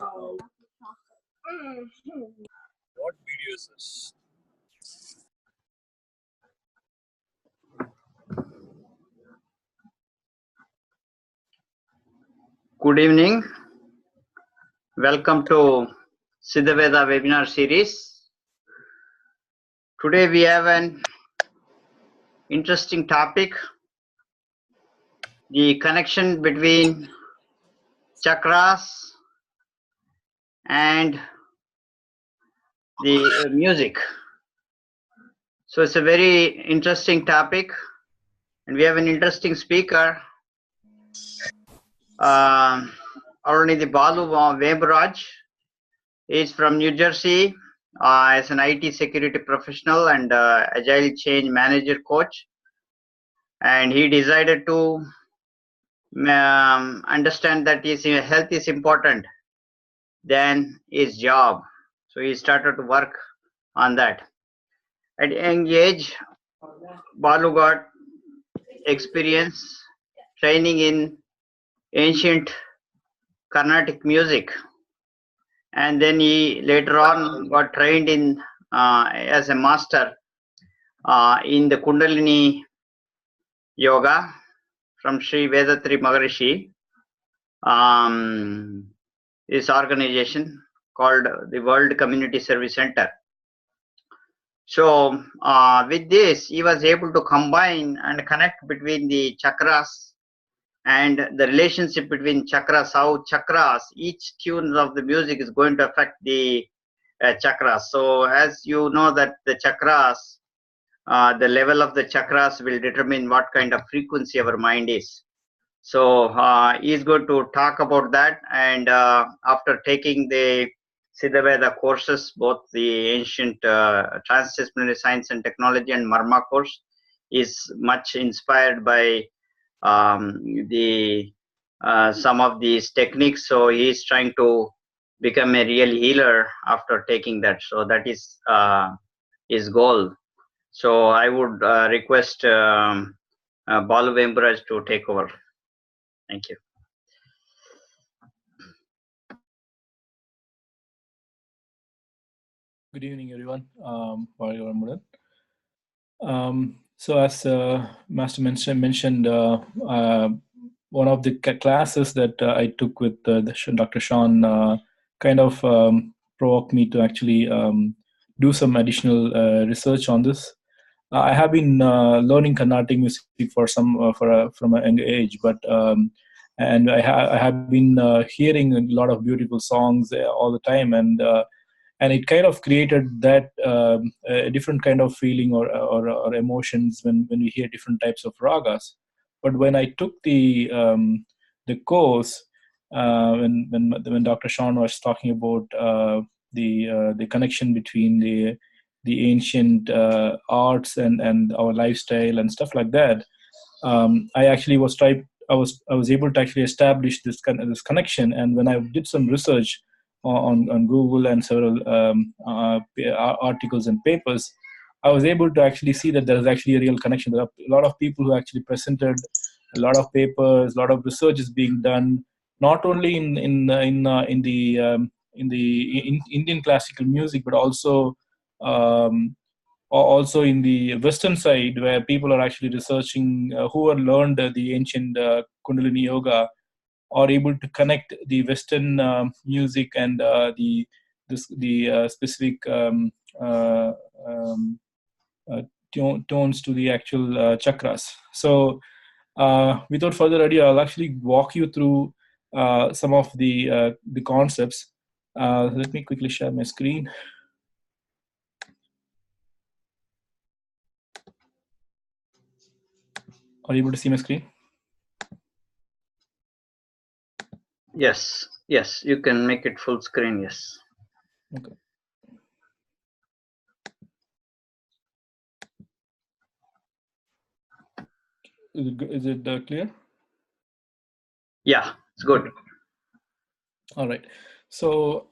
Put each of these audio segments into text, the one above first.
What video is this? Good evening. Welcome to Siddha-Vetha webinar series. Today we have an interesting topic, the connection between chakras and the music. So it's a very interesting topic, and we have an interesting speaker, already the Balu Vemburaj. He is from New Jersey as an IT security professional and agile change manager coach. And he decided to understand that his health is important than his job. So he started to work on that. At young age, Balu got experience training in ancient Carnatic music, and then he later on got trained in as a master in the Kundalini yoga from Sri Vedatri Maharishi. This organization called the World Community Service Center. So with this, he was able to combine and connect between the chakras and the relationship between chakras, how chakras, each tune of the music is going to affect the chakras. So as you know that the chakras, the level of the chakras will determine what kind of frequency our mind is. So he's going to talk about that, and after taking the Siddha-Vetha courses, both the ancient transdisciplinary science and technology and Marma course, is much inspired by some of these techniques. So he is trying to become a real healer after taking that. So that is his goal. So I would request Balu Vemburaj to take over. Thank you. Good evening, everyone. So as Master mentioned, one of the classes that I took with Dr. Sean kind of provoked me to actually do some additional research on this. I have been learning Carnatic music from a young age, but and I have been hearing a lot of beautiful songs all the time, and it kind of created that a different kind of feeling or emotions when we hear different types of ragas. But when I took the course, when Dr. Sean was talking about the connection between the ancient arts and our lifestyle and stuff like that, I actually I was able to actually establish this connection. And when I did some research on Google and several articles and papers, I was able to actually see that there is actually a real connection. There are a lot of people who actually presented a lot of papers, a lot of research is being done, not only in the Indian classical music, but also in the Western side, where people are actually researching who have learned the ancient Kundalini yoga, are able to connect the Western music and the specific tones to the actual chakras. So without further ado, I'll actually walk you through some of the concepts. Let me quickly share my screen. Are you able to see my screen? Yes, you can make it full screen. Yes. Okay. Is it clear? Yeah, it's good. All right. So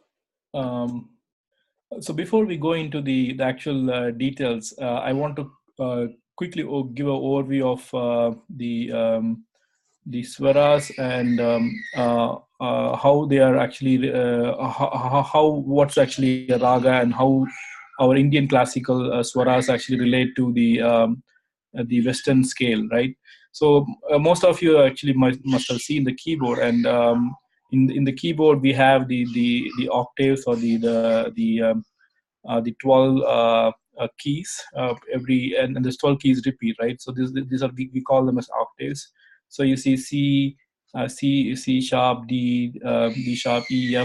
before we go into the actual details, I want to quickly give an overview of the swaras and how they are actually what's actually a raga, and how our Indian classical swaras actually relate to the Western scale, right? So most of you actually must have seen the keyboard, and in the keyboard we have the octaves, or the 12 keys every, and there's 12 keys repeat, right? So these are, we call them as octaves. So you see C, C sharp, D, D sharp, E,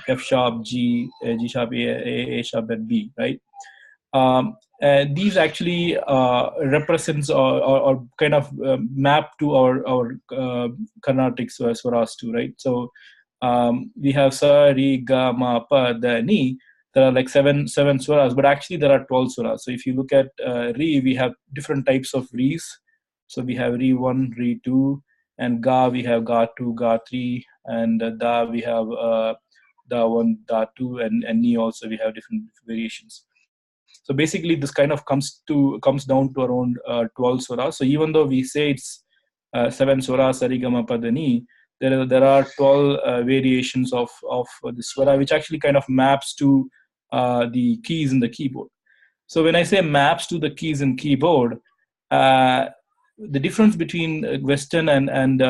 F sharp, G, G sharp, A sharp, and B, right? And these actually represents, or kind of map to our Carnatic swaras too, right? So we have sa, re, ga, ma, pa, da, ni. There are like seven swaras, but actually there are 12 swaras. So if you look at re, we have different types of re's. So we have re 1, re 2, and ga we have ga 2, ga 3, and da we have da 1, da 2, and ni also we have different variations. So basically this kind of comes down to around 12 swaras. So even though we say it's 7 swaras, sarigama padani, there are 12 variations of the swara, which actually kind of maps to the keys in the keyboard. So when I say maps to the keys in keyboard, the difference between Western and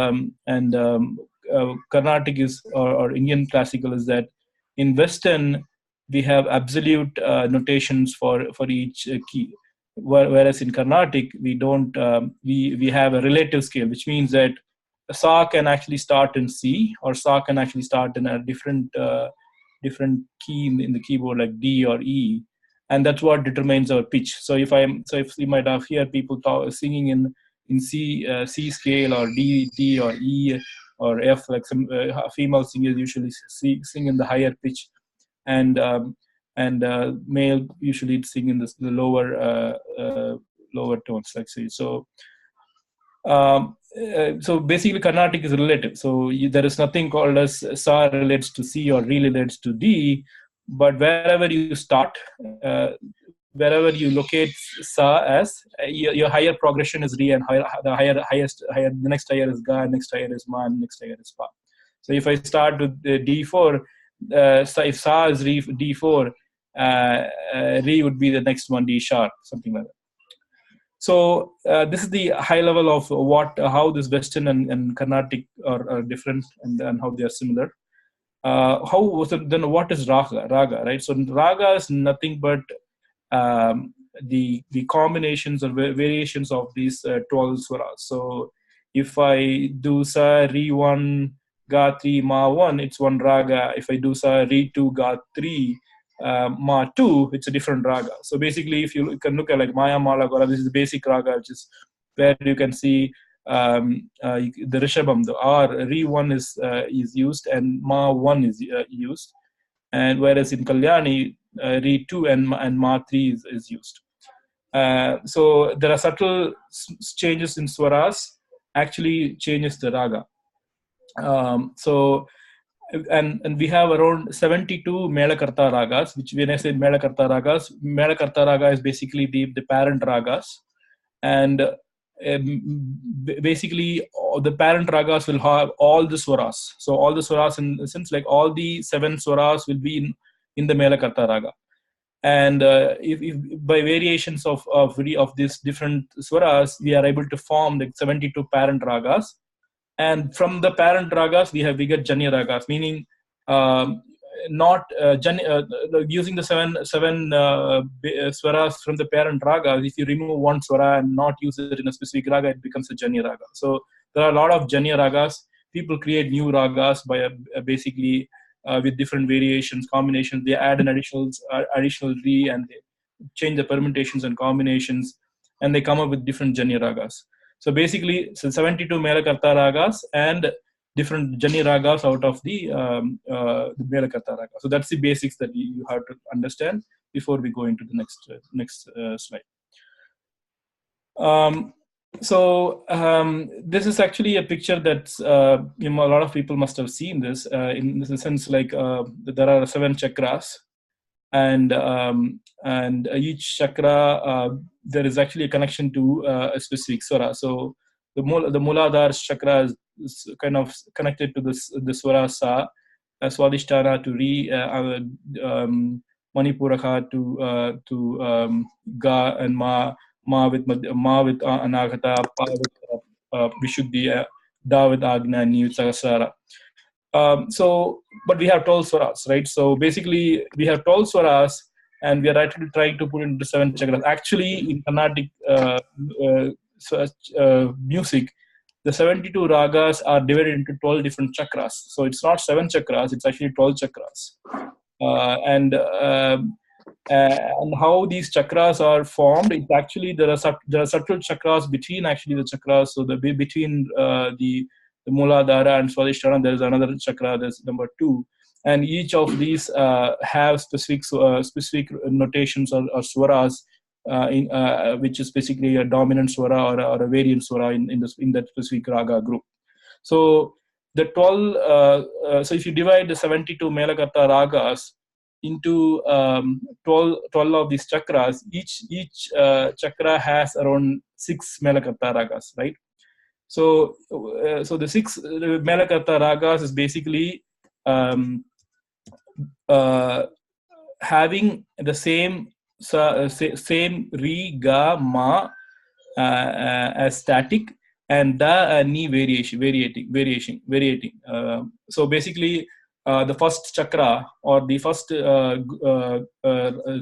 Carnatic is, or Indian classical, is that in Western we have absolute notations for each key, whereas in Carnatic we don't. We have a relative scale, which means that sa can actually start in C, or sa can actually start in a different key in the keyboard, like D or E, and that's what determines our pitch. So if you might have hear people singing in C scale, or D or E or F, like some female singers usually sing in the higher pitch, and male usually sing in the lower tones, like say. So basically Carnatic is relative. So there is nothing called as sa relates to C or re relates to D, but wherever you start, wherever you locate sa as, your higher progression is re, and the next higher is ga, next higher is ma, and next higher is pa. So if I start with D4, if sa is D4, re would be the next one, D sharp, something like that. So this is the high level of how this Western and Carnatic are different, and how they are similar. Then what is raga? Right? So raga is nothing but the combinations or variations of these 12 swaras. So if I do sa, re 1, ga 3, ma 1, it's one raga. If I do sa, re 2, ga 3, ma 2, it's a different raga. So basically, if you can look at like Maya Mala Gora, this is the basic raga, which is where you can see the Rishabham, the R, re 1 is used, and ma 1 is used. And whereas in Kalyani, re 2 and ma 3 is used. So there are subtle changes in swaras, actually changes the raga. And we have around 72 Melakarta ragas, which when I say Melakarta raga is basically the parent ragas. And basically the parent ragas will have all the swaras. So all the swaras, in the sense, like all the 7 swaras will be in the Melakarta raga. And if by variations of these different swaras, we are able to form like 72 parent ragas. And from the parent ragas, we get Janya ragas, meaning not using the seven swaras from the parent ragas. If you remove one swara and not use it in a specific raga, it becomes a Janya raga. So there are a lot of Janya ragas. People create new ragas by basically with different variations, combinations. They add an additional re, and they change the permutations and combinations, and they come up with different Janya ragas. So basically, 72 Melakarta ragas and different Jani ragas out of the Melakarta raga. So that's the basics that you have to understand before we go into the next slide. This is actually a picture that's a lot of people must have seen this in the sense, like there are 7 chakras, and each chakra there is actually a connection to a specific swara. So the Muladhara chakra is kind of connected to the swara sa, Swadhisthana to Re, Manipuraka to Ga, and Ma with Anagata, Pa with Vishuddhi, Da with Agna, and Ni with Sahasrara. But we have 12 swaras, right? So basically, we have 12 swaras, and we are actually trying to put into 7 chakras. Actually, in Carnatic music, the 72 ragas are divided into 12 different chakras. So it's not 7 chakras; it's actually 12 chakras. And how these chakras are formed, it's actually there are subtle chakras between actually the chakras. So between the Muladhara and Swadhisthana, there is another chakra, there's number 2, and each of these have specific notations or swaras, which is basically a dominant swara or a variant swara in that specific raga group. So the 12. So if you divide the 72 Melakarta ragas into 12 of these chakras, each chakra has around 6 Melakarta ragas, right? So the 6 Melakarta ragas is basically having the same Re, Ga, Ma as static, and Da and Ni variating. So basically, the first chakra or the first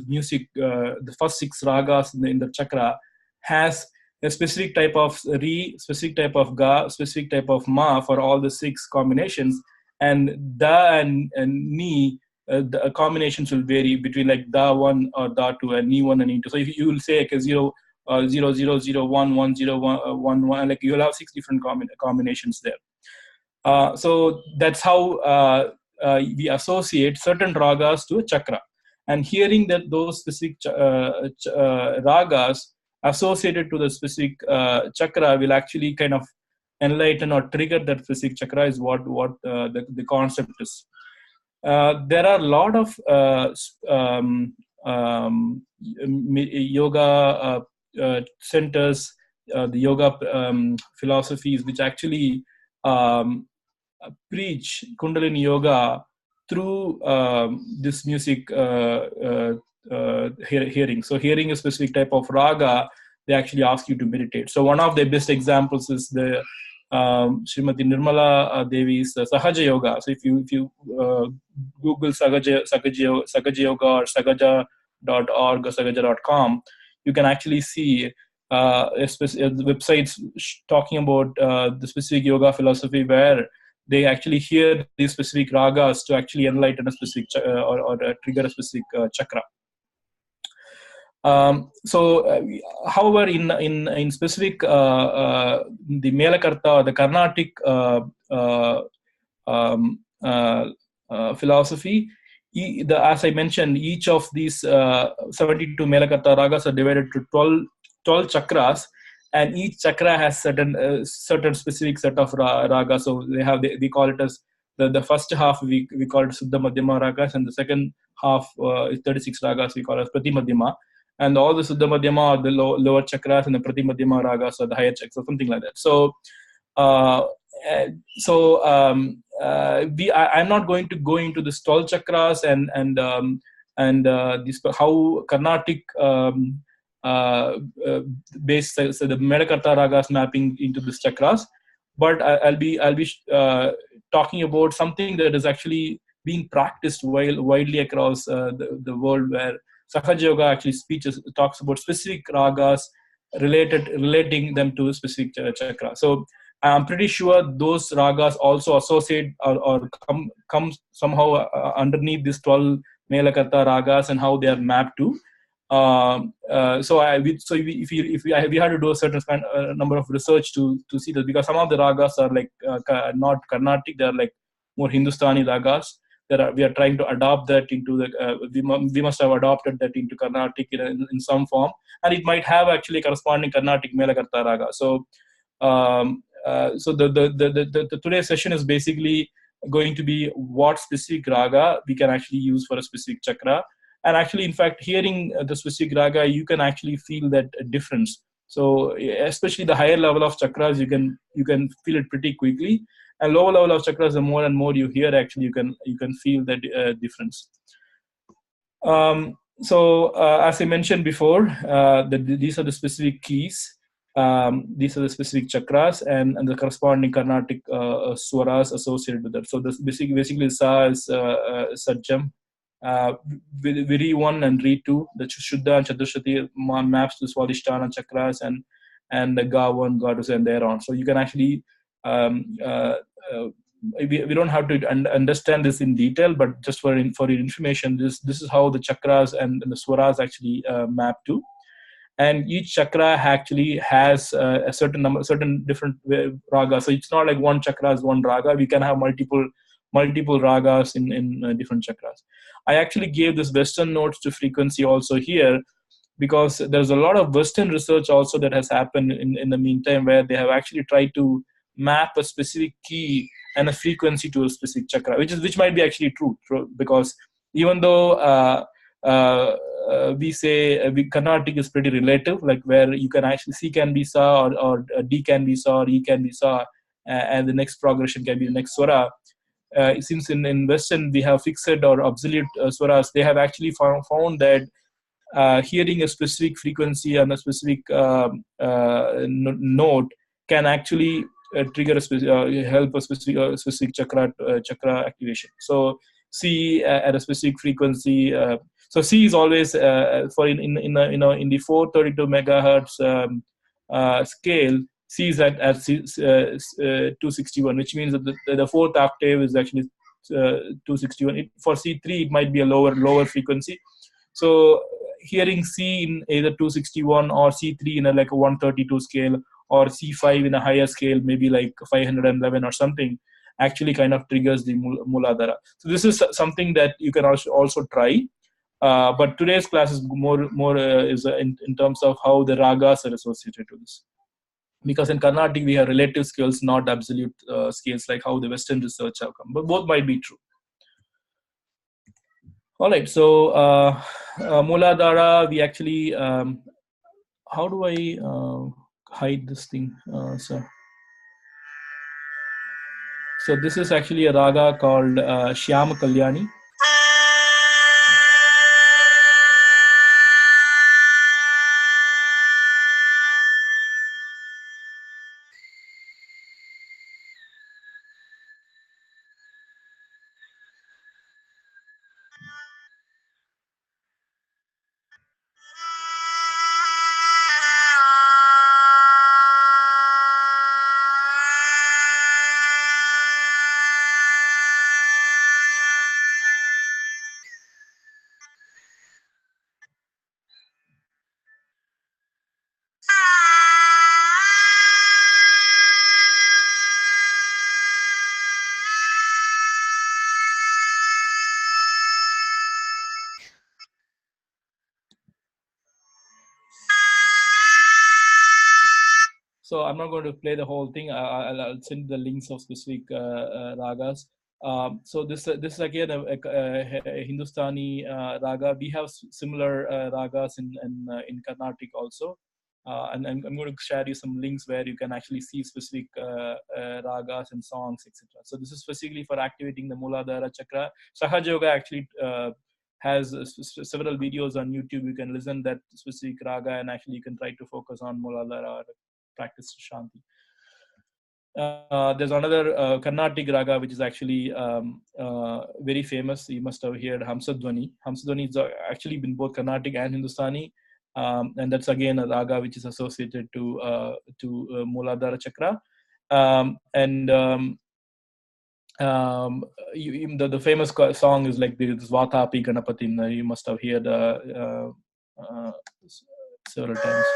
music, the first 6 ragas in the chakra has a specific type of Re, specific type of Ga, specific type of Ma for all the 6 combinations, and Da and Ni. The combinations will vary between like Da 1 or Da 2 and Ni 1 and Ni 2. So if you will say like a 0, 0, 0, 0, 1, 1, 0, 1, 1, like you'll have 6 different combinations there. So that's how we associate certain ragas to a chakra. And hearing that those specific ragas associated to the specific chakra will actually kind of enlighten or trigger that specific chakra is what the concept is. There are a lot of yoga centers, the yoga philosophies, which actually preach Kundalini yoga through this music hearing. So hearing a specific type of raga, they actually ask you to meditate. So one of the best examples is the Srimati Nirmala Devi's Sahaja Yoga. So if you Google Sahaja Yoga or sagaja.org or sagaja.com, you can actually see websites talking about the specific yoga philosophy where they actually hear these specific ragas to actually enlighten a specific or trigger a specific chakra. However, in specific the Melakarta, the Carnatic philosophy, as I mentioned, each of these 72 Melakarta ragas are divided to 12 chakras, and each chakra has certain specific set of ragas. So we call it as the first half we call it Siddha-Madhyama ragas, and the second half is 36 ragas we call it Prati-Madhyama. And all the Siddha-Madhyama are the lower chakras, and the Prati-Madhyama ragas are the higher chakras, or something like that. So, I'm not going to go into the 12 chakras and this how Carnatic based, so the Melakarta ragas mapping into these chakras, but I'll be talking about something that is actually being practiced widely across the world, where Sahaja Yoga actually talks about specific ragas relating them to a specific chakra. So I'm pretty sure those ragas also associate or come somehow underneath these 12 Melakarta ragas and how they are mapped to. If we had to do a certain number of research to see that, because some of the ragas are like not Carnatic, they are like more Hindustani ragas. We are trying to adopt that into the we must have adopted that into Carnatic in some form, and it might have actually corresponding Carnatic Melakarta raga. So the today's session is basically going to be what specific raga we can actually use for a specific chakra. And actually, in fact, hearing the specific raga, you can actually feel that difference So especially the higher level of chakras, you can feel it pretty quickly, and lower level of chakras, the more and more you hear, actually you can feel the difference. So as I mentioned before, these are the specific keys. These are the specific chakras and the corresponding Carnatic swaras associated with that. So this basically Sa is Sajjam, Viri 1 and Re 2. The Shuddha and Chaturshati maps to Swadhisthana chakras, and the Ga 1, Ga 2, and thereon. So you can actually um, uh, uh, we don't have to understand this in detail, but just for your information, this is how the chakras and the swaras actually map to. And each chakra actually has a certain different raga. So it's not like one chakra is one raga. We can have multiple ragas in different chakras. I actually gave this Western notes to frequency also here, because there's a lot of Western research also that has happened in the meantime, where they have actually tried to map a specific key and a frequency to a specific chakra, which might be actually true, because even though we say Carnatic is pretty relative, like where you can actually C can be Sa, or D can be Sa, or E can be Sa, and the next progression can be the next swara. Since in Western we have fixed or obsolete swaras, they have actually found that hearing a specific frequency and a specific note can actually trigger help a specific chakra activation. So C at a specific frequency. So C is always for in the 432 megahertz scale. C is at 261, which means that the fourth octave is actually 261. For C3, it might be a lower frequency. So hearing C in either 261 or C3 in a like a 132 scale, or C5 in a higher scale, maybe like 511 or something, actually kind of triggers the Muladhara. So this is something that you can also try. But today's class is more is in terms of how the ragas are associated to this. Because in Carnatic we have relative scales, not absolute scales, like how the Western research have come. But both might be true. All right, so Muladhara, we actually, how do I hide this thing? So this is actually a raga called Shyam Kalyani. So I'm not going to play the whole thing. I'll send the links of specific ragas. So this is again a Hindustani raga. We have similar ragas in Carnatic also, and I'm going to share you some links where you can actually see specific ragas and songs, etc. So this is specifically for activating the Muladhara chakra. Sahaja Yoga actually has several videos on YouTube. You can listen that specific raga, and actually you can try to focus on Muladhara, practice Shanti. There's another Carnatic raga which is actually very famous. You must have heard Hamsadwani. Hamsadwani has actually been both Carnatic and Hindustani, and that's again a raga which is associated to Muladhara chakra. The famous song is like this Vatapi Ganapatin. You must have heard several times.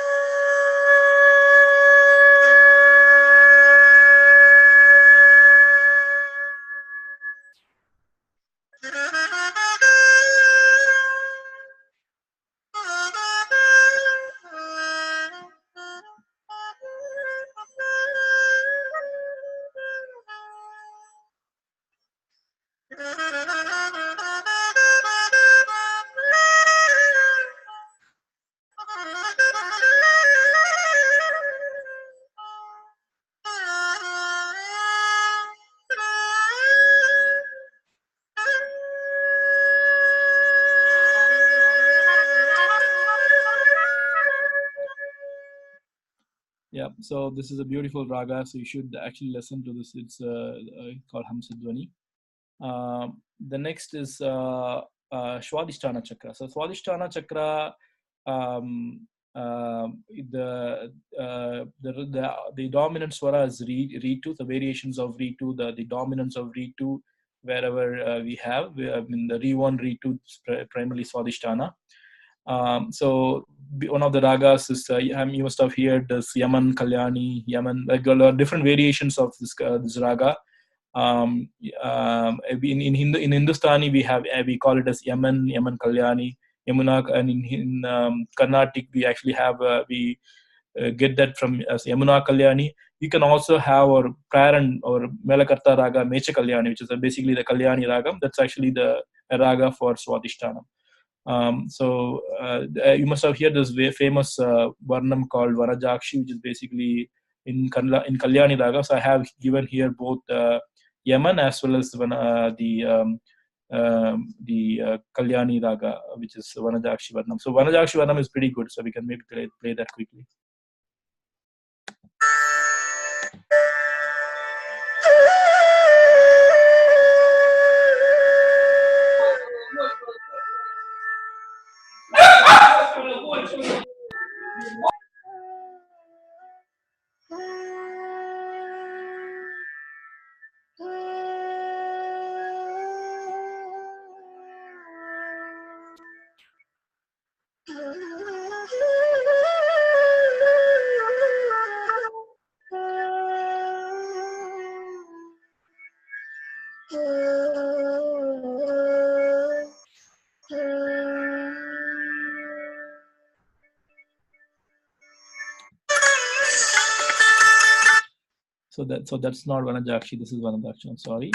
So this is a beautiful raga. So you should actually listen to this. It's called Hamsadvani. The next is Swadhisthana Chakra. So Swadhisthana Chakra, um, the dominant swara is Ritu. The variations of Ritu, the dominance of Ritu, wherever we have. I mean, the Re1, Re2 is primarily Swadhisthana. So one of the ragas is you must have heard this Yaman, Kalyani, Yaman, like different variations of this raga. In Hindustani we call it as Yaman, Kalyani, Yamuna, and in Carnatic we actually have we get that from as Yamuna Kalyani. We can also have our Praran or Melakarta raga Mecha Kalyani, which is basically the Kalyani raga. That's actually the raga for Swadhisthana. So you must have heard this famous Varnam called Varajakshi, which is basically in Kalyani raga. So I have given here both Yaman as well as the Kalyani raga, which is Vanajakshi Varnam. So Vanajakshi Varnam is pretty good, so we can maybe play that quickly. So that's not Vanajakshi. This is Vanajakshi. I'm sorry.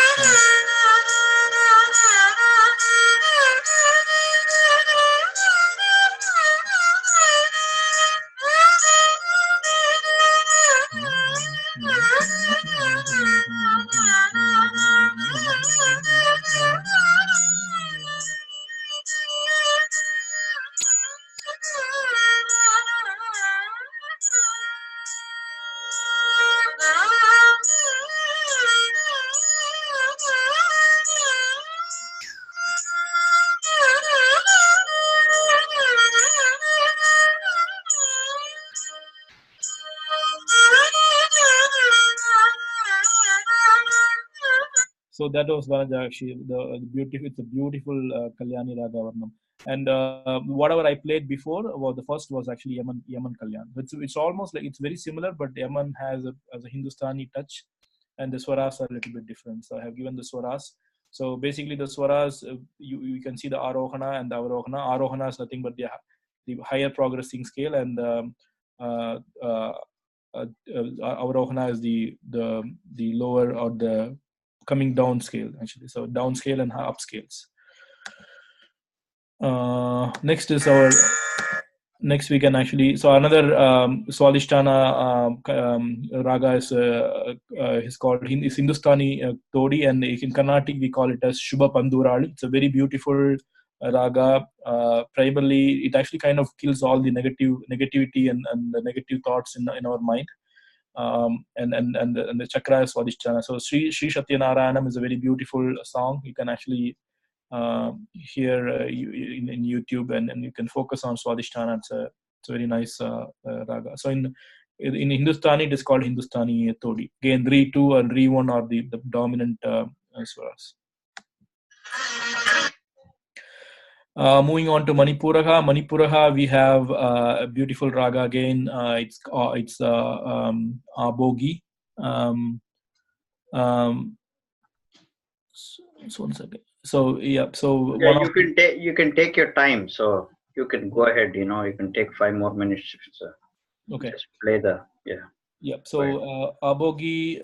So that was Vanajakshi. It's a beautiful Kalyani Raga Varnam. And whatever I played before, the first was actually Yaman Kalyan. It's almost like it's very similar, but Yaman has a Hindustani touch, and the swaras are a little bit different. So I have given the swaras. So basically, the swaras you can see the Arohana and the Avarohana. Arohana is nothing but the higher progressing scale, and Avarohana is the lower or the coming down scale actually. So down scale and up scales. Next we can actually, so another Swadhisthana raga is called Hindustani Todi, and in Carnatic we call it as Shubha Pandurali. It's a very beautiful raga. Primarily it actually kind of kills all the negativity and the negative thoughts in our mind. And the chakra is Swadhisthana. So Sri Satyanarayanam is a very beautiful song. You can actually hear in YouTube, and you can focus on Swadhisthana. It's a very nice raga. So in Hindustani it is called Hindustani Todi. Again, Re2 and Re1 are the dominant swaras. Moving on to Manipuraha. Manipuraha, we have a beautiful raga again. It's Abogi. So 1 second. So yeah. So yeah, you can take your time. So you can go ahead. You can take 5 more minutes. So okay. Just play the Yeah. So Abogi,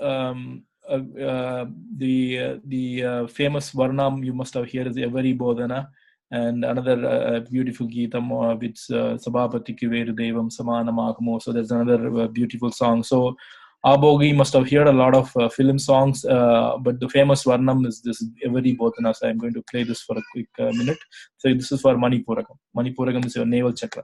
the famous Varnam you must have heard is Every Bodhana, and another beautiful Geetam with Sabhapati Kiveru Devam Samana Magamo. So there's another beautiful song. So Abogi must have heard a lot of film songs, but the famous Varnam is this Every Bodhana. So I'm going to play this for a quick minute. So this is for Manipuragam. Manipuragam is your navel chakra.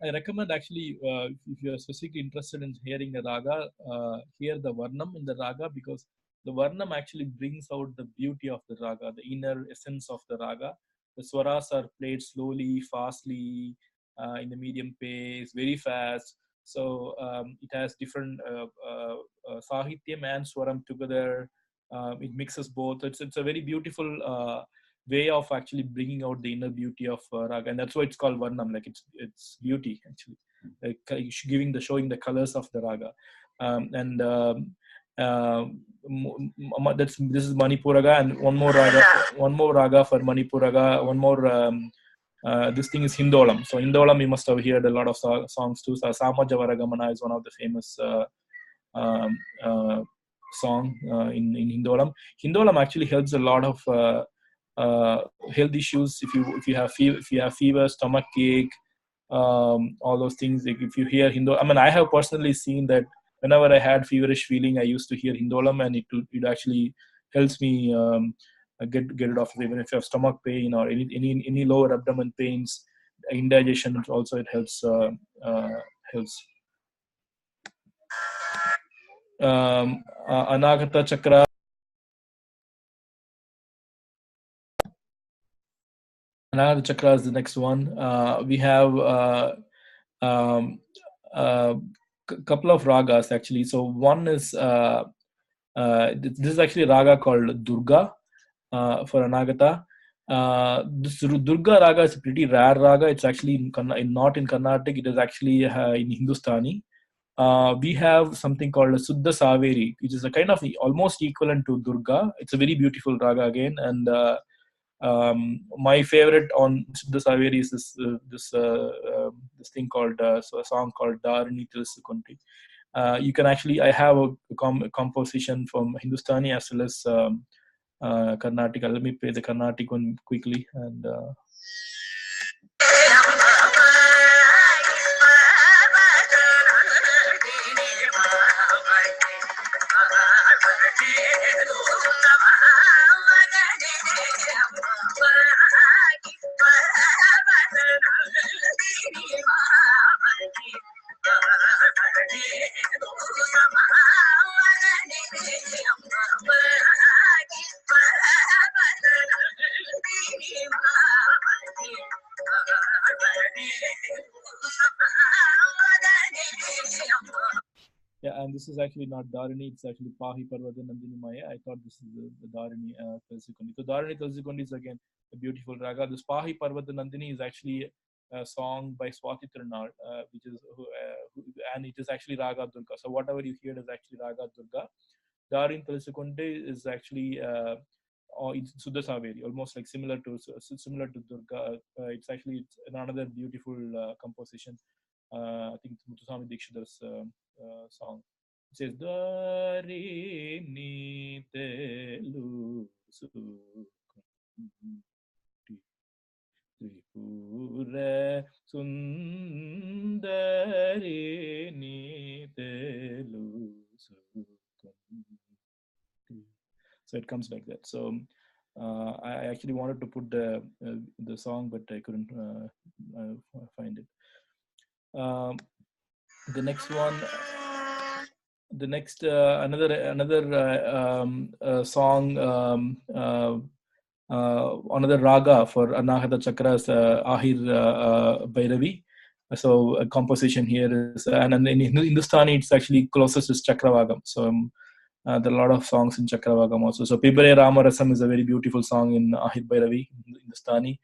I recommend actually, if you are specifically interested in hearing a raga, hear the varnam in the raga, because the varnam actually brings out the beauty of the raga, the inner essence of the raga. The swaras are played slowly, fastly, in the medium pace, very fast. So it has different sahityam and swaram together. It mixes both. It's a very beautiful way of actually bringing out the inner beauty of raga, and that's why it's called varnam. Like it's beauty actually, like giving the showing the colors of the raga, and this is Manipur raga, and one more raga for Manipur raga, one more. This thing is Hindolam. So Hindolam, you must have heard a lot of songs too. So Samajavaragamana is one of the famous um, song in Hindolam. Hindolam actually helps a lot of health issues. If you have fever, stomach ache, all those things. Like if you hear Hindolam, I mean, I have personally seen that whenever I had feverish feeling, I used to hear Hindolam, and it actually helps me get it off. Even if you have stomach pain or any lower abdomen pains, indigestion, also it helps. Helps. Anagata Chakra. Anagata Chakra is the next one. We have couple of ragas actually. So one is this is actually a raga called Durga for Anagata. This Durga raga is a pretty rare raga. It's actually not in Carnatic. It is actually in Hindustani. We have something called a Siddha-Vetha, which is a kind of almost equivalent to Durga. It's a very beautiful raga again, and my favorite on Siddha-Vetha is this thing called so a song called Dharini Tilsukunti. You can actually, I have a composition from Hindustani as well as Karnataka. Let me play the Carnatic one quickly, and yeah, and this is actually not Dharini, it's actually Pahi Parvata Nandini Maya. I thought this is the Dharini Tulsikundi. So Dharini Tulsikundi is again a beautiful raga. This Pahi Parvata Nandini is actually a song by Swati Tirunal, which is and it is actually Raga Durga. So whatever you hear is actually Raga Durga. Dharini Tulsikundi is actually or it's Siddha-Vetha, almost like similar to Durga. It's another beautiful composition. I think it's Muthuswami Dikshitar's song. It says Dharini Telu Tripura Sundarini Telu. So it comes like that. So I actually wanted to put the song, but I couldn't find it. The next one, another song, another raga for Anahata Chakra is Ahir Bhairavi. So a composition here is, and in Hindustani it's actually closest is Chakravagam. So there are a lot of songs in Chakravagam also. So Pibare Ramarasam is a very beautiful song in Ahir Bhairavi, Hindustani.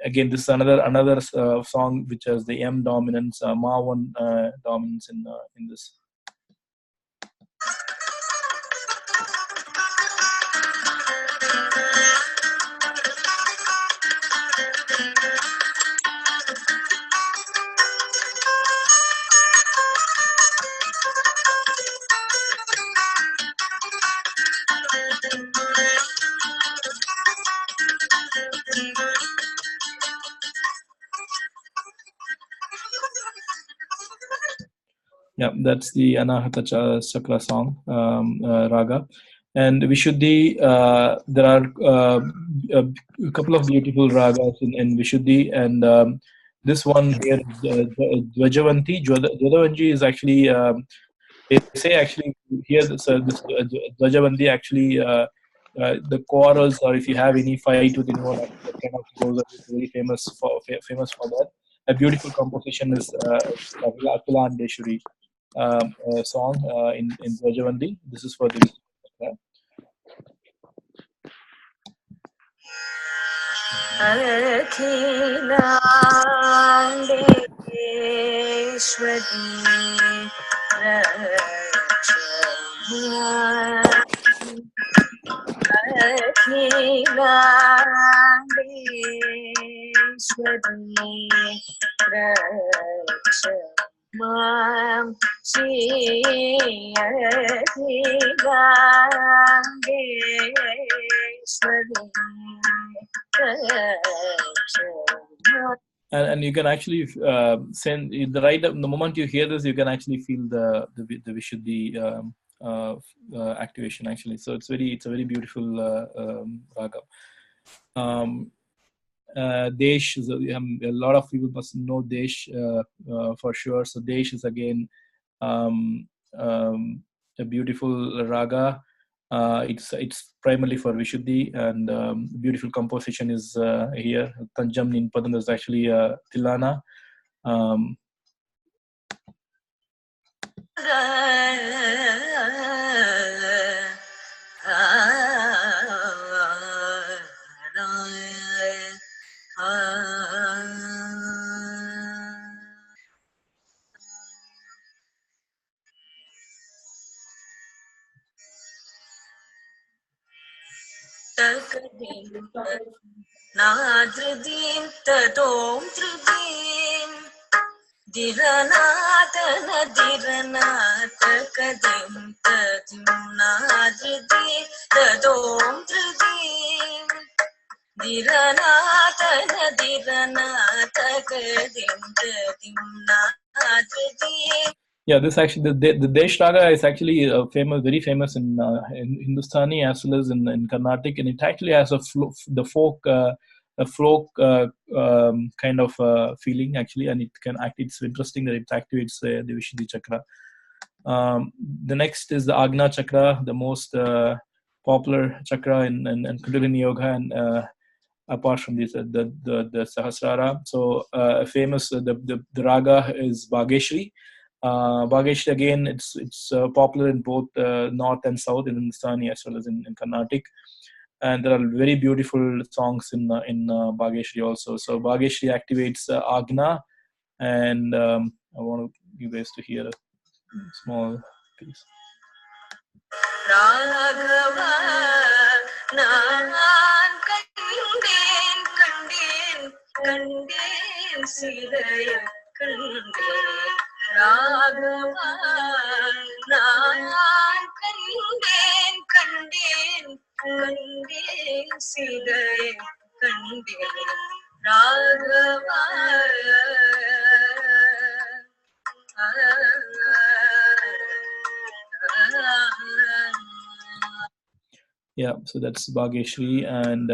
Again, this is another song which has the M dominance, Ma1 dominance in this. Yeah, that's the Anahata Chakra song, raga. And Vishuddhi, there are a couple of beautiful ragas in Vishuddhi, and this one here, Dvajavanti. Dvajavanti is actually, they say actually here, this Dvajavanti actually, the quarrels, or if you have any fight with anyone, that kind of goes. It's very famous for that. A beautiful composition is Akilandeshwari song in Dvajavanti. This is for the and you can actually send the the moment you hear this, you can actually feel the Vishuddhi activation actually. So it's a very beautiful raga. Desh is a lot of people must know Desh for sure. So Desh is again a beautiful raga. It's primarily for Vishuddhi, and beautiful composition is here. Tanjam Ninpadam is actually Tilana. Yeah, this actually the Desh Raga is actually famous, very famous in Hindustani as well as in Carnatic, and it actually has a folk kind of feeling actually, and it can act. It's interesting that it activates the Vishuddhi chakra. The next is the Agna chakra, the most popular chakra in Kundalini yoga, and apart from this, the Sahasrara. So famous the raga is Bhageshri. Bhageshri again, it's popular in both north and south in Hindustani as well as in Carnatic, and there are very beautiful songs in Bhageshri also. So Bhageshri activates Agna, and I want you guys to hear a small piece. Raghava, Nan Kandin, Kandin, Siddha-Vetha, Kandin. Raghava, Nan Kandin, Kandin, Siddha-Vetha, Kandin. Raghava. Yeah, so that's Bhageshri, and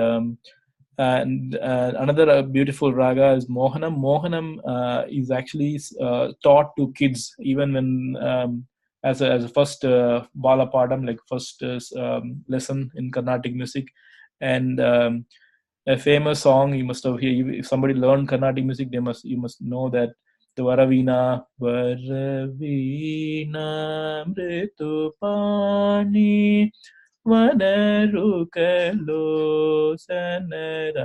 another beautiful raga is Mohanam. Mohanam is actually taught to kids even when as a first bala padam, like first lesson in Carnatic music, and a famous song you must have heard. If somebody learned Carnatic music, you must know that the Varavina Mritupani Vanarukalo Sanarani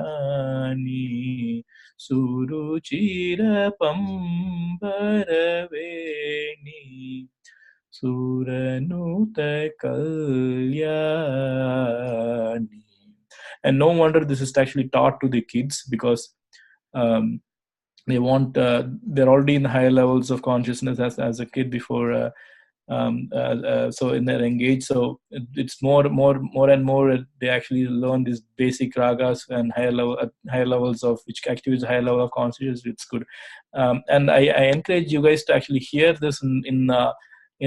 Suruchira Pambaraveni Suranuta Kalyani. And no wonder this is actually taught to the kids, because they want they're already in higher levels of consciousness as a kid before So in their engage, so it's more and more they actually learn these basic ragas and higher levels of which activates higher level of consciousness. It's good, and I encourage you guys to actually hear this in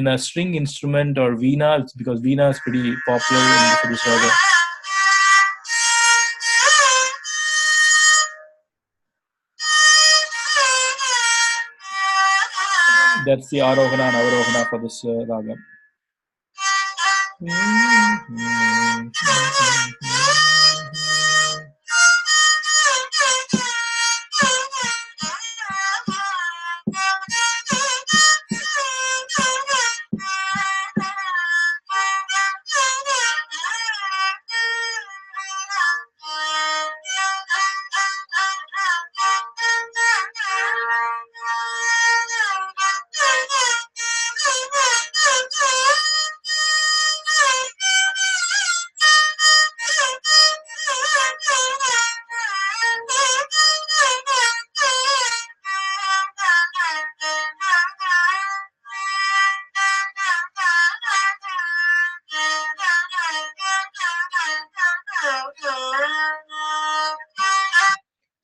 a string instrument or veena, because veena is pretty popular for this raga. That's the arohana and avarohana for this raga.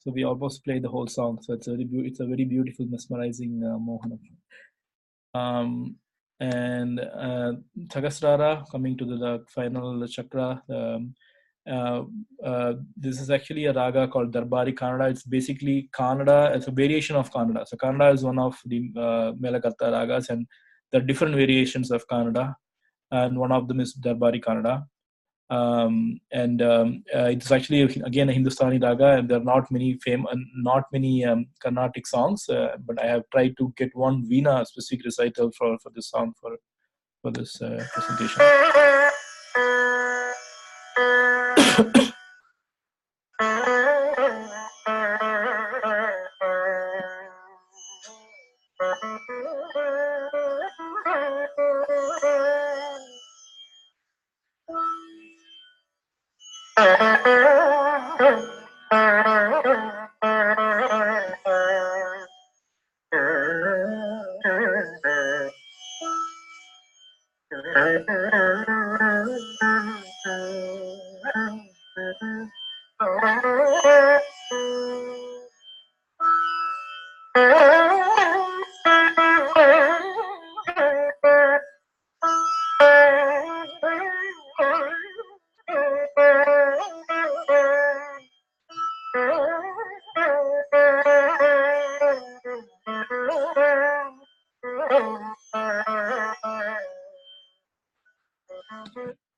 So we almost played the whole song. So it's a very beautiful, mesmerizing Mohanam. And Sahasrara, coming to the final chakra. This is actually a raga called Darbari Kannada. It's basically Kannada. It's a variation of Kannada. So Kannada is one of the Melakarta ragas, and there are different variations of Kannada, and one of them is Darbari Kannada. It's actually again a Hindustani raga, and there are not many Carnatic songs, but I have tried to get one veena specific recital for this song for this presentation.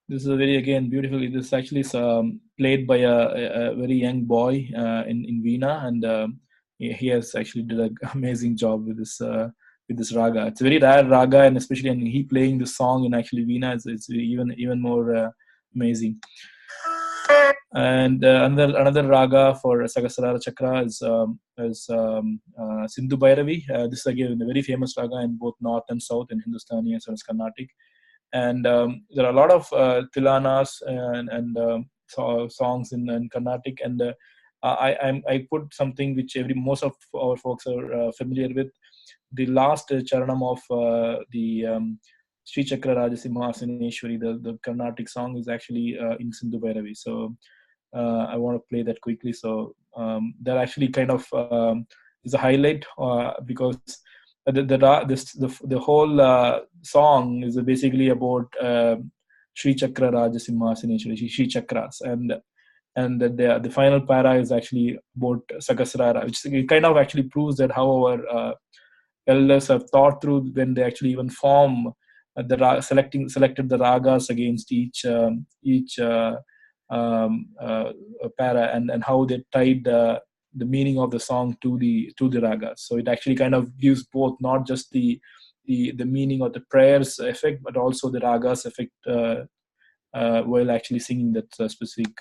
This is a very, again, beautiful. This is actually played by a very young boy in Veena, and he has actually did an amazing job with this raga. It's a very rare raga, and especially and he playing the song in actually Veena, it's even more amazing. And another raga for Sahasrara Chakra is Sindhu Bhairavi. This is again a very famous raga in both North and South in Hindustani as well as Carnatic. And there are a lot of tilanas and songs in Carnatic, and I put something which most of our folks are familiar with. The last charanam of the Sri Chakra Rajasimhasaneshwari, the Carnatic song, is actually in Sindhu Bhairavi. So I want to play that quickly. So that actually kind of is a highlight because the whole song is basically about Sri Chakra Rajasimhasaneshwari, Sri Chakras, and the final para is actually about Sahasrara, which kind of actually proves that how our elders have thought through when they actually even form selected the ragas against each para, and how they tied the meaning of the song to the ragas. So it actually kind of gives both not just the meaning of the prayers effect, but also the ragas effect while actually singing that specific.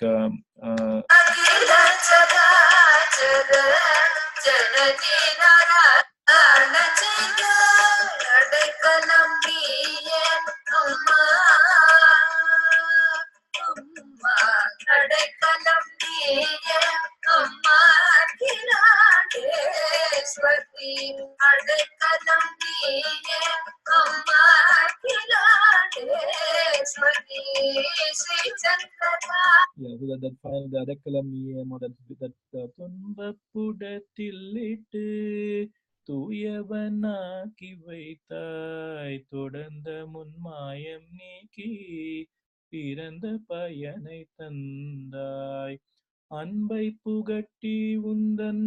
that final the Adakalam Niyamo, that துன்பப்புடத்திலிட்டு தூயவனாக்கி வைத்தாய் தொடர்ந்த முன்மாயம் நீக்கி பிறந்த பயனை தந்தாய் அன்பை புகட்டி உந்தன்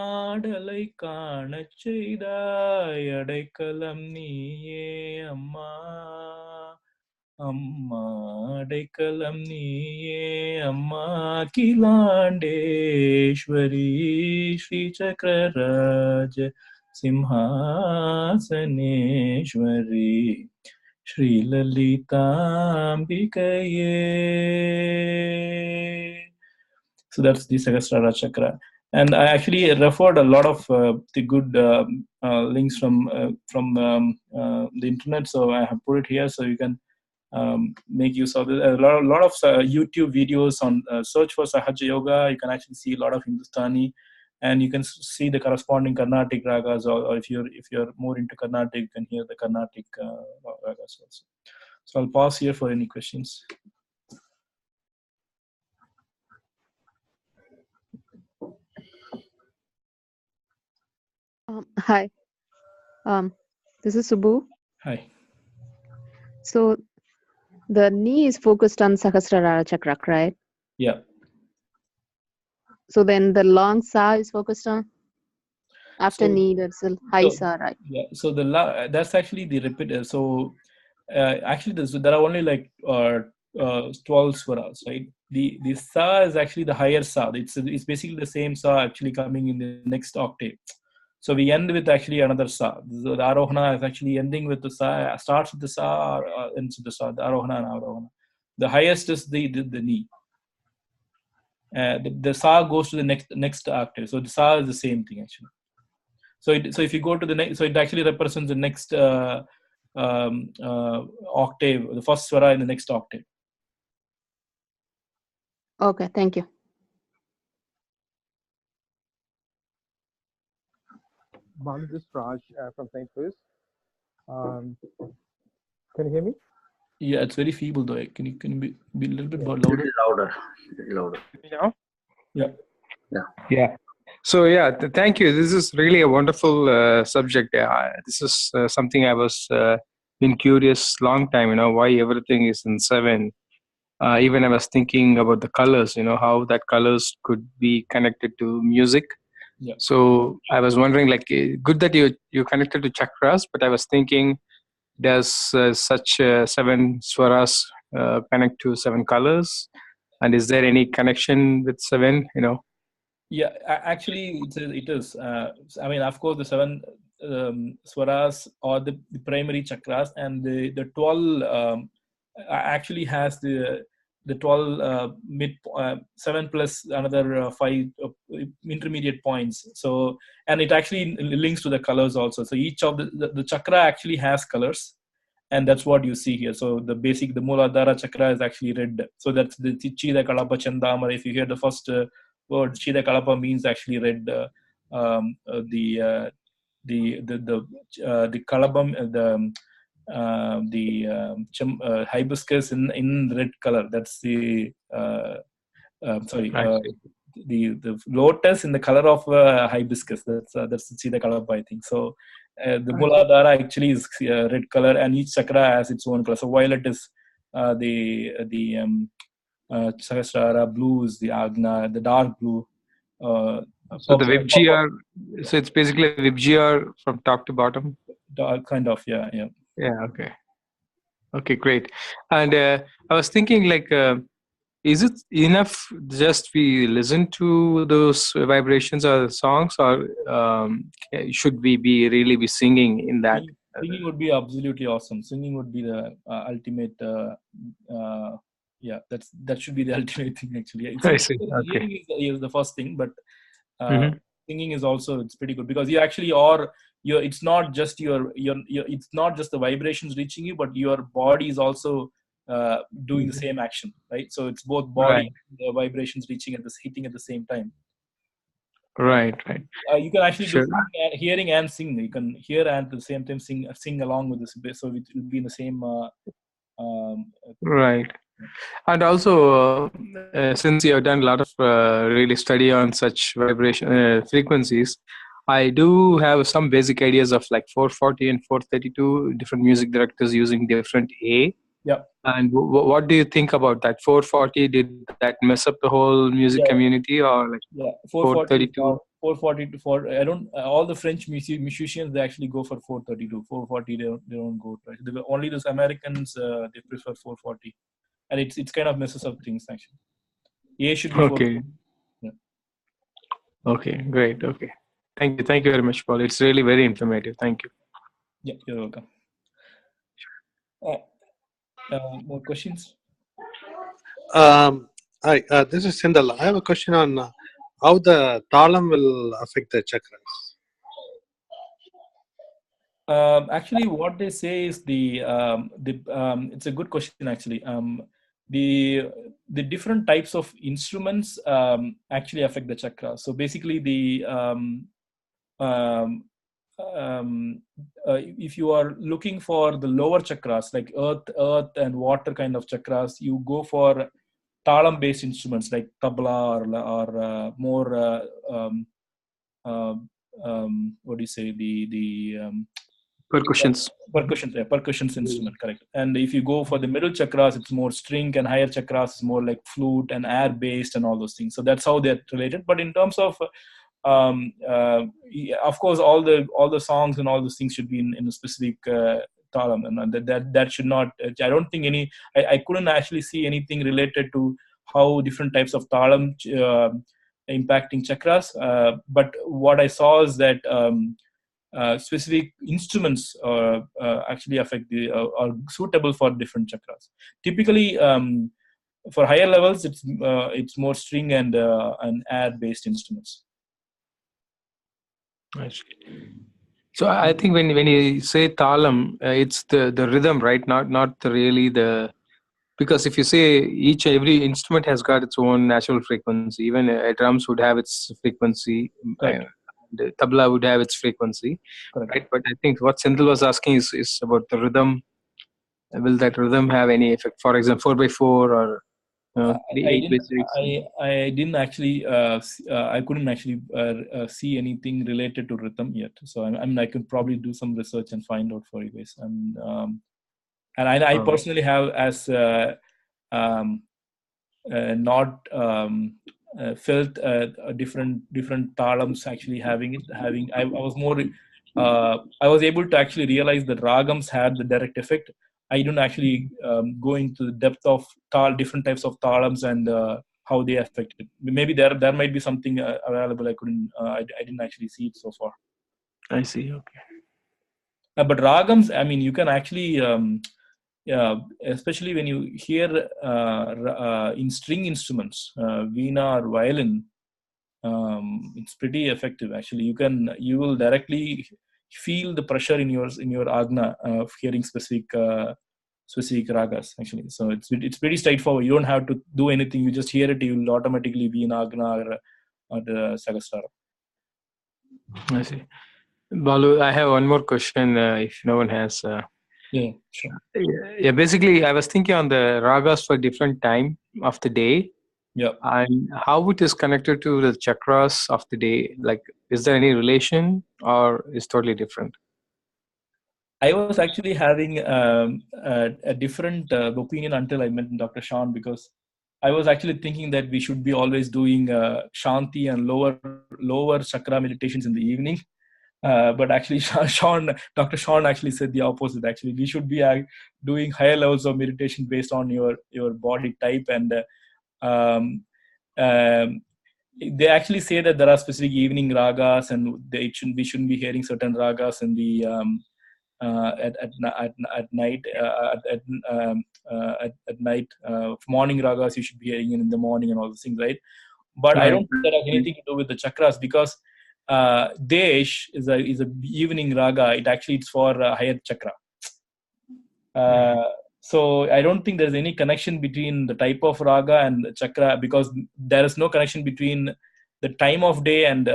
ஆடலை காணச் செய்தாய் அடைக்கலம் நீயே அம்மா அம்மா அடைக்கலம் நீயே அம்மா Akilandeswari Sri சக்கரராஜ Simhasaneswari Sri லலிதாம்பிகையே. So that's the Sahasrara Chakra. And I actually referred a lot of the good links from the internet, so I have put it here so you can make use of it. A lot of YouTube videos on search for Sahaja Yoga. You can actually see a lot of Hindustani, and you can see the corresponding Carnatic ragas, or if you're more into Carnatic, you can hear the Carnatic ragas also. So I'll pause here for any questions. Hi, this is Subbu. Hi. So the knee is focused on Sahasrara Chakra, right? Yeah. So then the long sa is focused on after So- knee. That's a high so- sa, right? Yeah. So that's actually the repeat. So actually, there are only like 12 swaras, right? The sa is actually the higher sa. It's basically the same sa actually coming in the next octave. So we end with actually another sa. So the arohana is actually ending with the sa, starts with the sa, ends with the sa. The arohana and arohana. The highest is the knee. The sa goes to the next octave. So the sa is the same thing actually. So if you go to the next, so it actually represents the next octave, the first swara in the next octave. Okay, thank you. Balu, this is Raj from St. Louis. Can you hear me? Yeah, it's very feeble though. Can you be a little bit more louder? Louder. Louder. Now? Yeah. Yeah. So yeah, thank you. This is really a wonderful subject. This is something I was been curious long time. Why everything is in 7. Even I was thinking about the colors. How that colors could be connected to music. Yeah. So I was wondering, like, good that you connected to chakras, but I was thinking, does such 7 swaras connect to 7 colors? And is there any connection with 7? Yeah, actually, it is. I mean, of course, the 7 swaras are the primary chakras, and the 12 actually has the 12 mid 7 plus another 5 intermediate points. So, and it actually links to the colors also. So each of the chakra actually has colors, and that's what you see here. So the Mooladhara chakra is actually red. So that's the Chida Kalapa Chandamara. If you hear the first word Chida Kalapa means actually red. The kalabam, hibiscus in red color. That's the the lotus in the color of hibiscus. That's the Chida Kalapa, I think. So the Mooladhara actually is red color, and each chakra has its own color. So violet is the Sahasrara, blue is the Agna, the dark blue. So the Vibgr, so it's basically Vibgr from top to bottom? Kind of, yeah. Yeah, okay, great. And I was thinking, like, is it enough just we listen to those vibrations or songs, or should we really be singing in that? Singing would be absolutely awesome. Singing would be the ultimate. Yeah, that should be the ultimate thing actually. I see. Okay. Hearing is the first thing, but singing is also, it's pretty good because you actually are. It's not just it's not just the vibrations reaching you, but your body is also doing the same action, right? So it's both body and the vibrations hitting at the same time. Right. You can actually do hearing and sing. You can hear and at the same time sing along with this, so it will be in the same. Right. And also, since you have done a lot of really study on such vibration frequencies, I do have some basic ideas of like 440 and 432 different music directors using different A. Yeah. And what do you think about that? 440, did that mess up the whole music Yeah. community, or like Yeah, 440 is 432? not 440 to 4. I don't. All the French musicians, they actually go for 432. 440 they don't go. Right? Only those Americans they prefer 440, and it's kind of messes up things actually. A should be 440. Okay. Yeah. Okay, great. Okay. Thank you very much, Paul. It's really very informative. Thank you. Yeah, you're welcome. More questions? Hi, this is Sindal. I have a question on how the talam will affect the chakras. Actually, what they say is it's a good question actually. The different types of instruments actually affect the chakra. So basically, if you are looking for the lower chakras like earth and water kind of chakras, you go for talam based instruments like tabla or more what do you say, the Percussions. percussions instrument, correct. And if you go for the middle chakras, it's more string, and higher chakras is more like flute and air based and all those things. So that's how they're related. But in terms of of course, all the songs and all those things should be in a specific talam, and that should not. I don't think I couldn't actually see anything related to how different types of talam impacting chakras. But what I saw is that specific instruments actually affect are suitable for different chakras. Typically, for higher levels, it's more string and air based instruments. I see. So I think when you say talam, it's the rhythm, right? Not really the, because if you say every instrument has got its own natural frequency. Even drums would have its frequency. The tabla would have its frequency, Correct. right? But I think what Senthil was asking is about the rhythm. Will that rhythm have any effect? For example, 4x4 or I didn't actually. I couldn't actually see anything related to rhythm yet. So I could probably do some research and find out for you guys. And I personally have as not felt different talams actually having. I was more. I was able to actually realize that ragams had the direct effect. I don't actually go into the depth of different types of talams and how they affect it. Maybe there might be something available. I didn't actually see it so far. I see. Okay. But ragams, I mean, you can actually, especially when you hear in string instruments, veena or violin, it's pretty effective actually. You will directly feel the pressure in your agna of hearing specific ragas actually. So it's pretty straightforward. You don't have to do anything. You just hear it, you will automatically be in agna or the sahasrara. I see. Balu, I have one more question. If no one has. Yeah, sure. Yeah, basically, I was thinking on the ragas for different time of the day. Yeah. And how it is connected to the chakras of the day. Like, is there any relation or is totally different? I was actually having a different opinion until I met Dr. Sean, because I was actually thinking that we should be always doing Shanti and lower chakra meditations in the evening. But actually, Dr. Sean actually said the opposite. Actually, we should be doing higher levels of meditation based on your body type, and they actually say that there are specific evening ragas, and we shouldn't be hearing certain ragas in the at night. At night, morning ragas you should be hearing in the morning and all those things, right? But I don't think that has anything to do with the chakras, because Desh is a evening raga. It's for higher chakra. So I don't think there's any connection between the type of raga and the chakra, because there is no connection between the time of day and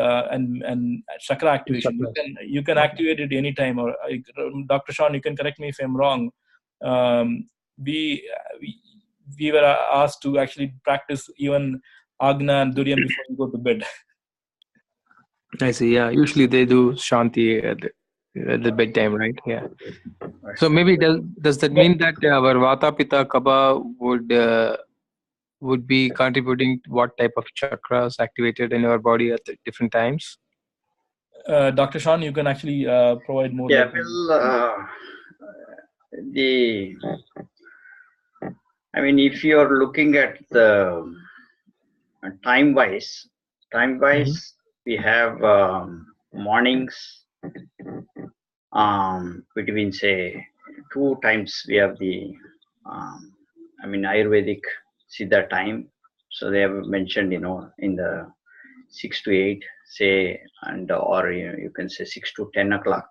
chakra activation. You can activate it any time. Or Dr. Sean, you can correct me if I'm wrong. we were asked to actually practice even Agna and Duryam before we go to bed. I see. Yeah, usually they do Shanti at the bedtime, right? Yeah. So maybe does that mean that our Vata, Pitta, Kapha would be contributing to what type of chakras activated in our body at the different times? Dr. Sean, you can actually provide more Yeah, light on this. well, if you are looking at the time-wise, we have mornings between, say, 2 times we have the Ayurvedic Siddha time. So they have mentioned, in the 6 to 8, say, and or you can say 6 to 10 o'clock.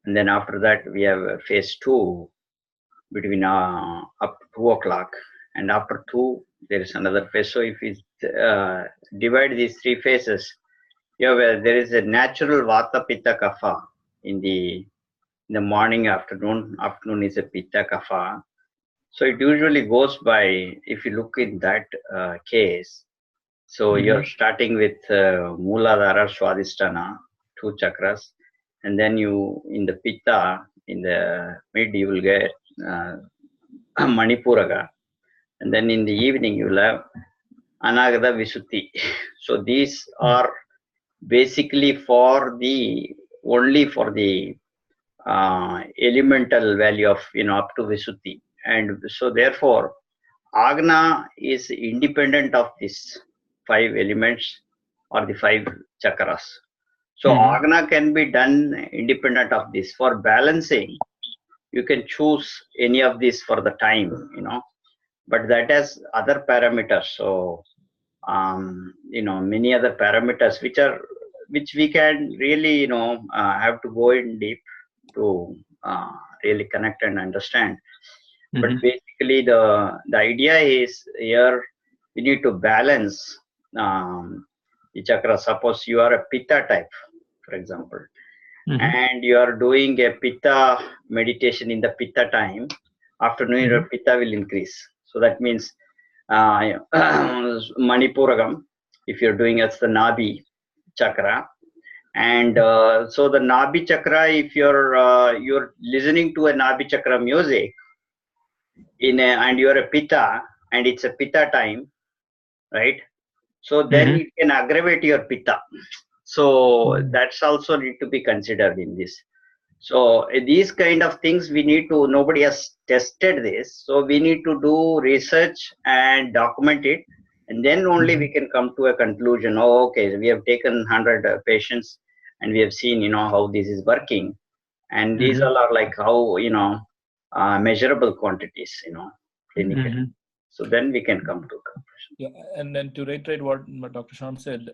And then after that, we have phase 2 between up to 2 o'clock. And after 2, there is another phase. So if we divide these 3 phases, there is a natural Vata, Pitta, Kapha in the morning, afternoon. Afternoon is a Pitta, Kapha. So it usually goes by, if you look in that case, so you're starting with Mooladhara, Swadhisthana, 2 chakras, and then in the Pitta, in the mid, you will get Manipuraga, and then in the evening you will have Anagata, Visuddhi. So these are basically only for the elemental value of up to Visuddhi, and so therefore Agna is independent of these 5 elements or the 5 chakras. So Agna can be done independent of this. For balancing, you can choose any of these for the time, but that has other parameters. So many other parameters which we can really have to go in deep to really connect and understand. But basically the idea is here we need to balance the chakra. Suppose you are a Pitta type, for example, and you are doing a Pitta meditation in the Pitta time, afternoon your Pitta will increase. So that means Manipuragam, if you're doing as the Nabi chakra, and so the Nabi chakra, if you're listening to a Nabi chakra music and you're a Pitta and it's a Pitta time, right? So then it can aggravate your Pitta. So that's also need to be considered in this. So these kind of things nobody has tested this. So we need to do research and document it, and then only we can come to a conclusion. Oh, okay, we have taken 100 patients and we have seen, how this is working. And these all are like how, measurable quantities, clinically. So then we can come to a conclusion. Yeah, and then to reiterate what Dr. Sean said,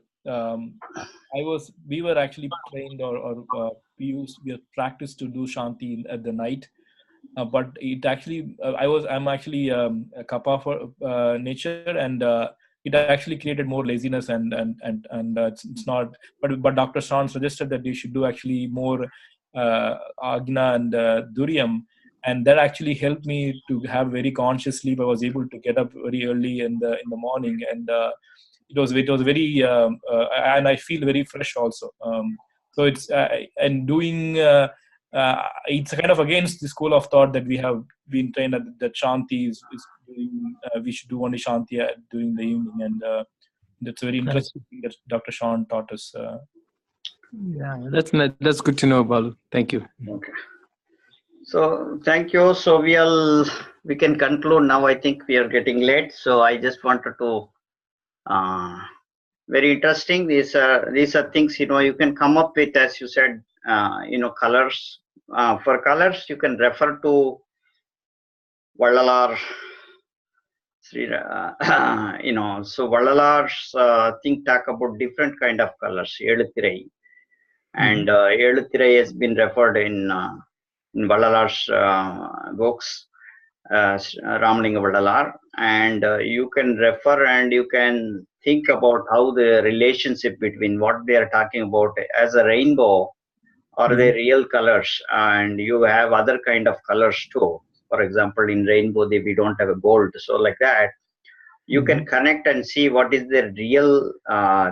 we were actually trained we had practiced to do Shanti at the night, but it actually I'm actually a Kapha for nature, and it actually created more laziness and it's not. But Dr. Sean suggested that you should do actually more Agna and Duryam. And that actually helped me to have very conscious sleep. I was able to get up very early in the morning, and it was very and I feel very fresh also. So it's and doing it's kind of against the school of thought that we have been trained that Shanti is doing. We should do only Shanti during the evening, and that's a very interesting thing that Dr. Sean taught us. Yeah, that's good to know, Balu. Thank you. Okay. So thank you. So we can conclude now. I think we are getting late. So I just wanted to very interesting. These are things you can come up with, as you said. Colors. For colors, you can refer to Vallalar. So Vallalar's talk about different kind of colors. Eluthirai, and Eluthirai has been referred in Vallalar's books, Ramalinga Vallalar, and you can refer and you can think about how the relationship between what they are talking about as a rainbow or the real colors, and you have other kind of colors too. For example, in rainbow, we don't have a gold. So like that, you can connect and see what is the real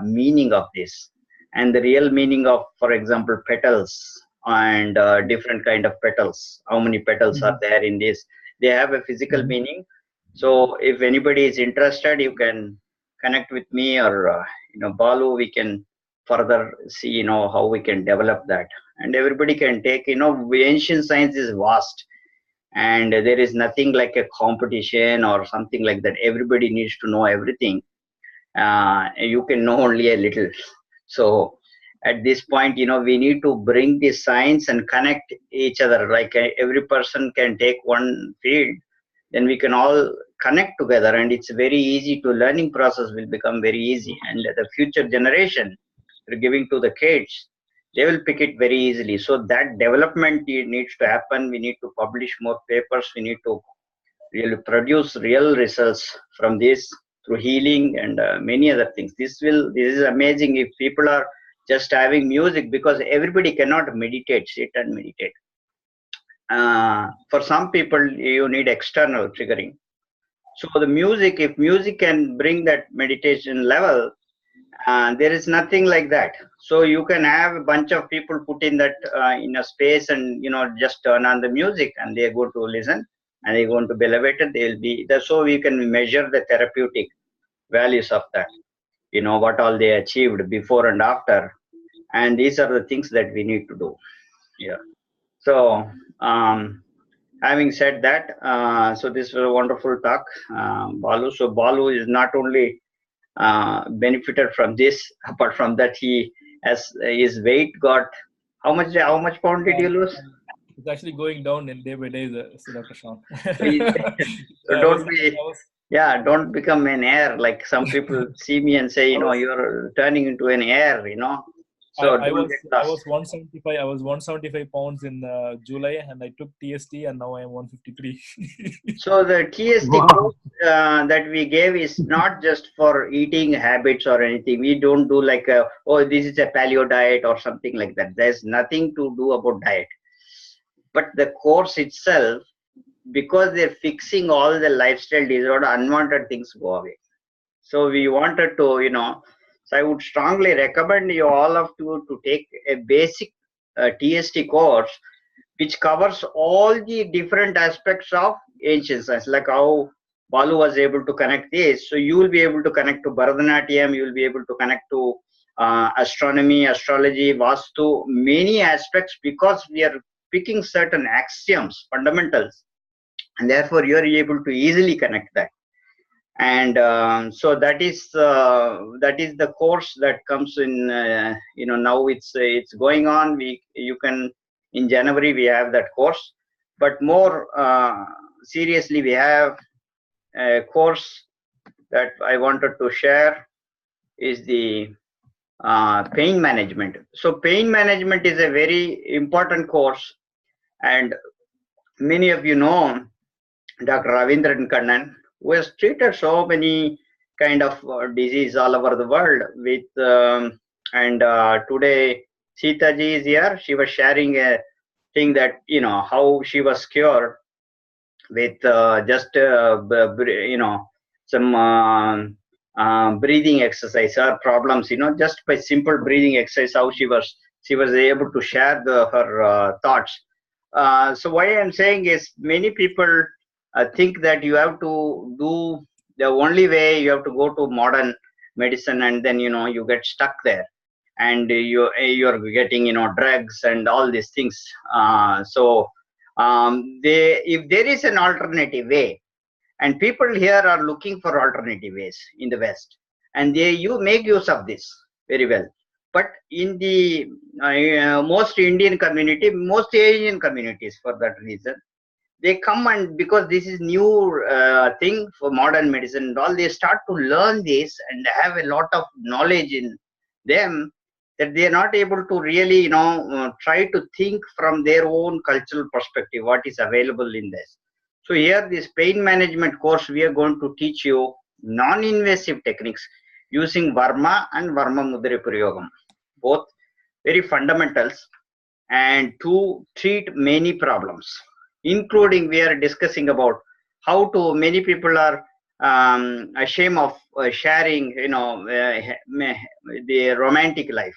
meaning of this, and the real meaning of, for example, petals and different kind of petals. How many petals are there in this? They have a physical meaning. So if anybody is interested, you can connect with me or Balu. We can further see how we can develop that, and everybody can take. Ancient science is vast, and there is nothing like a competition or something like that. Everybody needs to know everything. You can know only a little. So at this point, we need to bring this science and connect each other. Like every person can take one field, then we can all connect together, and it's very easy to learning process will become very easy, and the future generation we're giving to the kids, they will pick it very easily. So that development needs to happen. We need to publish more papers. We need to really produce real results from this through healing and many other things. This is amazing if people are just having music, because everybody cannot meditate, sit and meditate. For some people, you need external triggering. So the music, if music can bring that meditation level, there is nothing like that. So you can have a bunch of people put in that in a space, and just turn on the music, and they go to listen, and they're going to be elevated. They'll be there. So we can measure the therapeutic values of that. What all they achieved before and after, and these are the things that we need to do. Yeah. So having said that, so this was a wonderful talk, Balu. So Balu is not only benefited from this, apart from that, he has his weight got how much pound did you lose? It's actually going down in day by day, Dr. Sean. So don't become an heir. Like some people see me and say, you're turning into an heir, So I was 175. I was 175 pounds in July, and I took TST, and now I am 153. So the TST course that we gave is not just for eating habits or anything. We don't do like this is a paleo diet or something like that. There's nothing to do about diet. But the course itself, because they're fixing all the lifestyle disorder, unwanted things go away. So we wanted to, so I would strongly recommend you all of you to take a basic TST course, which covers all the different aspects of ancient science, like how Balu was able to connect this. So you will be able to connect to Bharatanatyam, you will be able to connect to astronomy, astrology, Vastu, many aspects, because we are picking certain axioms, fundamentals, and therefore you are able to easily connect that. And so that is the course that comes in. Now it's going on. You can, in January we have that course, but more seriously, we have a course that I wanted to share is the pain management. So pain management is a very important course, and many of you know Dr. Ravindran Kannan, who has treated so many kind of disease all over the world with today Sita ji is here. She was sharing a thing that how she was cured with just some breathing exercise or problems, just by simple breathing exercise, how she was able to share her thoughts. So what I am saying is, many people think that you have to do the only way, you have to go to modern medicine, and then you get stuck there, and you're getting drugs and all these things. If there is an alternative way, and people here are looking for alternative ways in the West, and you make use of this very well. But in the most Indian community, most Asian communities, for that reason, they come, and because this is new thing for modern medicine and all, they start to learn this and have a lot of knowledge in them, that they are not able to really try to think from their own cultural perspective what is available in this. So here, this pain management course, we are going to teach you non-invasive techniques using Varma and Varma Mudra Prayogam, both very fundamentals, and to treat many problems. including we are discussing about how to, many people are ashamed of sharing, the romantic life,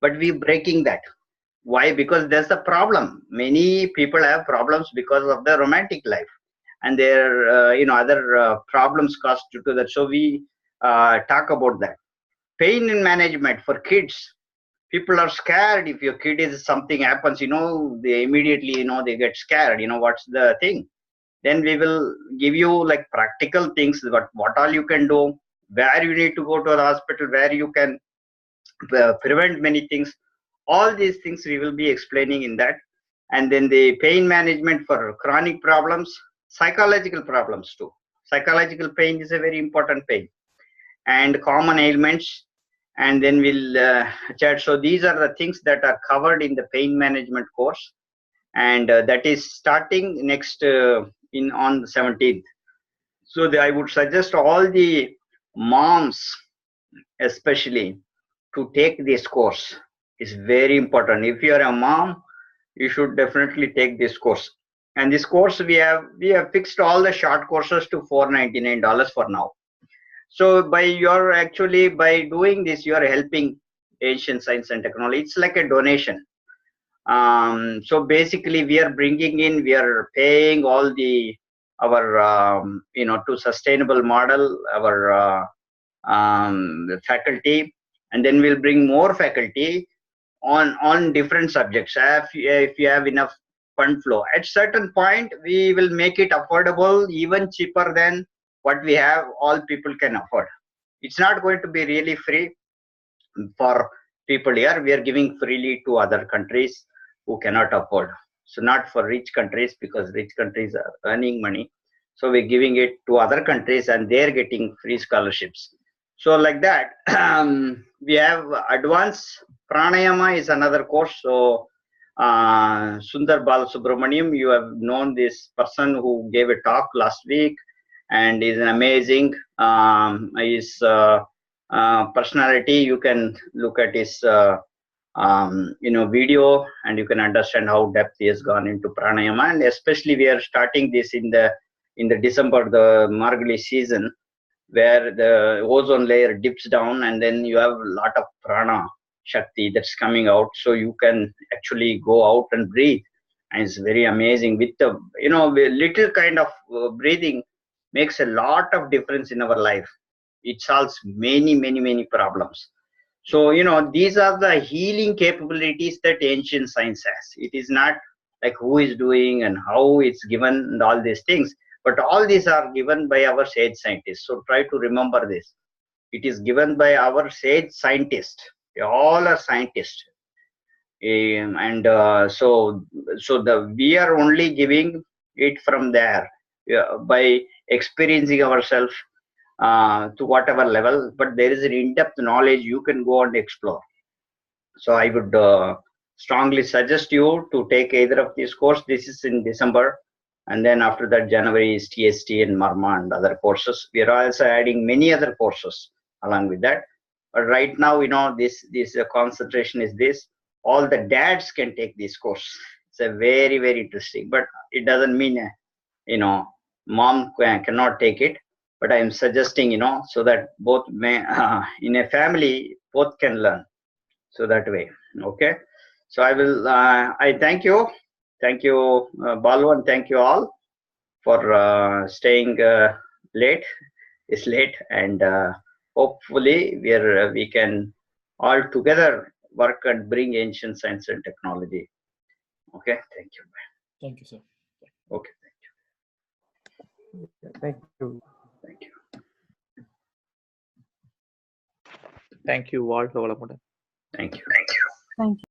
but we breaking that. Why? Because there's a problem. Many people have problems because of the romantic life, and their other problems caused due to that. So we talk about that. Pain in management for kids. People are scared. If your kid is something happens, they immediately, they get scared. What's the thing? Then we will give you like practical things, what all you can do, where you need to go to the hospital, where you can prevent many things. All these things we will be explaining in that. And then the pain management for chronic problems, psychological problems too. Psychological pain is a very important pain, and common ailments. And then we'll chat. So these are the things that are covered in the pain management course, and that is starting next on the 17th. So I would suggest all the moms especially to take this course. It's very important. If you are a mom, you should definitely take this course. And this course we have fixed all the short courses to $499 for now. So by doing this, you are helping Asian science and technology. It's like a donation. So basically we are paying all our to sustainable model, our faculty, and then we'll bring more faculty on different subjects. If you have enough fund flow, at certain point we will make it affordable, even cheaper than what we have, all people can afford. It's not going to be really free for people here. We are giving freely to other countries who cannot afford. So not for rich countries, because rich countries are earning money. So we're giving it to other countries and they're getting free scholarships. So like that, we have advanced pranayama is another course. So Sundar Balasubramaniam, you have known this person who gave a talk last week, and is an amazing his personality. You can look at his video, and you can understand how depth he has gone into pranayama. And especially we are starting this in the December, the Margali season, where the ozone layer dips down, and then you have a lot of prana shakti that's coming out, so you can actually go out and breathe. And it's very amazing. With the little kind of breathing makes a lot of difference in our life. It solves many problems. So these are the healing capabilities that ancient science has. It is not like who is doing and how it's given and all these things, but all these are given by our sage scientists. So try to remember this. It is given by our sage scientists. They all are scientists. And we are only giving it from there, by experiencing ourselves to whatever level, but there is an in-depth knowledge you can go and explore. So I would strongly suggest you to take either of these courses. This is in December, and then after that January is TST and Marma and other courses. We are also adding many other courses along with that. But right now, this concentration is this. All the dads can take this course. It's a very interesting, but it doesn't mean mom cannot take it. But I am suggesting, so that both may in a family both can learn. So that way, okay. So I will. I thank you, Balu, and thank you all for staying late. It's late, and hopefully we can all together work and bring ancient science and technology. Okay, thank you. Thank you, sir. Okay, Thank you. thank you. Thank you, Walter. Thank you. Thank you.